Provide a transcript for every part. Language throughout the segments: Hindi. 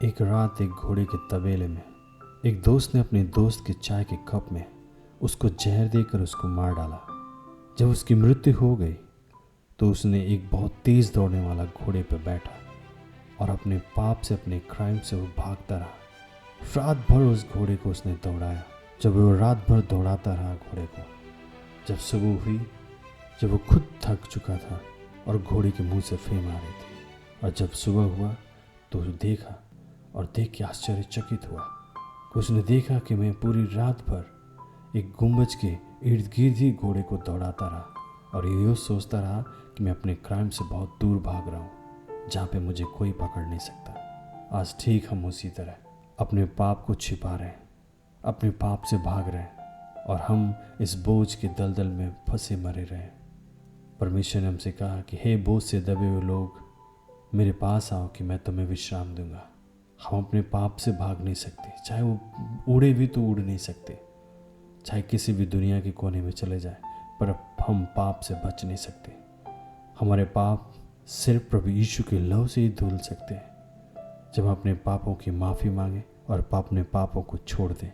एक रात एक घोड़े के तबेले में एक दोस्त ने अपने दोस्त के चाय के कप में उसको जहर देकर उसको मार डाला। जब उसकी मृत्यु हो गई तो उसने एक बहुत तेज दौड़ने वाला घोड़े पर बैठा और अपने पाप से, अपने क्राइम से वो भागता रहा। रात भर उस घोड़े को उसने दौड़ाया। जब वो रात भर दौड़ाता रहा घोड़े को, जब सुबह हुई, जब वो खुद थक चुका था और घोड़े के मुंह से फेम आ रही थी, और जब सुबह हुआ तो देखा और देख के आश्चर्यचकित हुआ। उसने देखा कि मैं पूरी रात भर एक गुंबज के इर्द गिर्द ही घोड़े को दौड़ाता रहा और ये सोचता रहा कि मैं अपने क्राइम से बहुत दूर भाग रहा हूँ, जहाँ पे मुझे कोई पकड़ नहीं सकता। आज ठीक हम उसी तरह अपने पाप को छिपा रहे हैं, अपने पाप से भाग रहे हैं और हम इस बोझ के दलदल में फंसे मरे रहे। परमेश्वर ने हमसे कहा कि हे बोझ से दबे हुए लोग, मेरे पास आओ कि मैं तुम्हें विश्राम दूंगा। हम अपने पाप से भाग नहीं सकते, चाहे वो उड़े भी तो उड़ नहीं सकते, चाहे किसी भी दुनिया के कोने में चले जाए, पर हम पाप से बच नहीं सकते। हमारे पाप सिर्फ प्रभु यीशु के लहू से ही धुल सकते हैं। जब हम अपने पापों की माफ़ी मांगें और अपने पापों को छोड़ दें।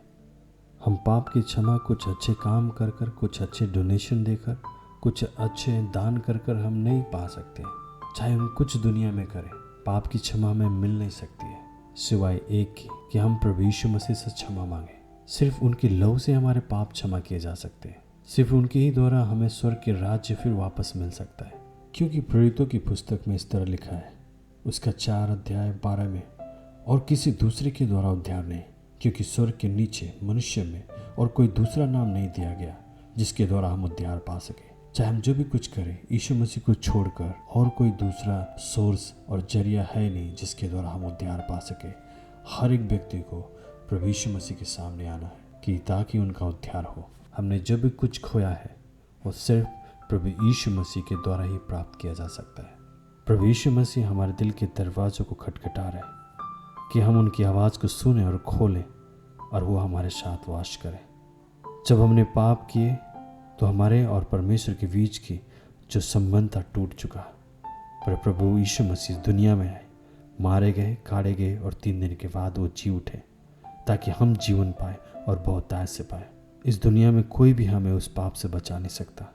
हम पाप की क्षमा कुछ अच्छे काम कर कर, कुछ अच्छे डोनेशन देकर, कुछ अच्छे दान कर कर हम नहीं पा सकते। चाहे हम कुछ दुनिया में करें, पाप की क्षमा हमें मिल नहीं सकती है, सिवाय एक की कि हम प्रभु यीशु मसीह से क्षमा मांगें। सिर्फ उनके लहू से हमारे पाप क्षमा किए जा सकते हैं। सिर्फ उनके ही द्वारा हमें स्वर्ग के राज्य फिर वापस मिल सकता है। क्योंकि प्रेरितों की पुस्तक में इस तरह लिखा है, उसका 4 अध्याय 12 में, और किसी दूसरे के द्वारा उद्धार नहीं, क्योंकि स्वर्ग के नीचे मनुष्य में और कोई दूसरा नाम नहीं दिया गया जिसके द्वारा हम उद्धार पा सके। चाहे हम जो भी कुछ करें, यीशु मसीह को छोड़कर और कोई दूसरा सोर्स और जरिया है नहीं जिसके द्वारा हम उद्धार पा सके। हर एक व्यक्ति को प्रभु यीशु मसीह के सामने आना है कि ताकि उनका उद्धार हो। हमने जो भी कुछ खोया है वो सिर्फ प्रभु यीशु मसीह के द्वारा ही प्राप्त किया जा सकता है। प्रभु यीशु मसीह हमारे दिल के दरवाज़ों को खटखटा रहे हैं कि हम उनकी आवाज़ को सुने और खोलें और वो हमारे साथ वास करें। जब हमने पाप किए तो हमारे और परमेश्वर के बीच की जो संबंध था टूट चुका। पर प्रभु यीशु मसीह दुनिया में आए, मारे गए, काटे गए और 3 दिन के बाद वो जी उठे ताकि हम जीवन पाए और बहुतायत से पाए। इस दुनिया में कोई भी हमें उस पाप से बचा नहीं सकता।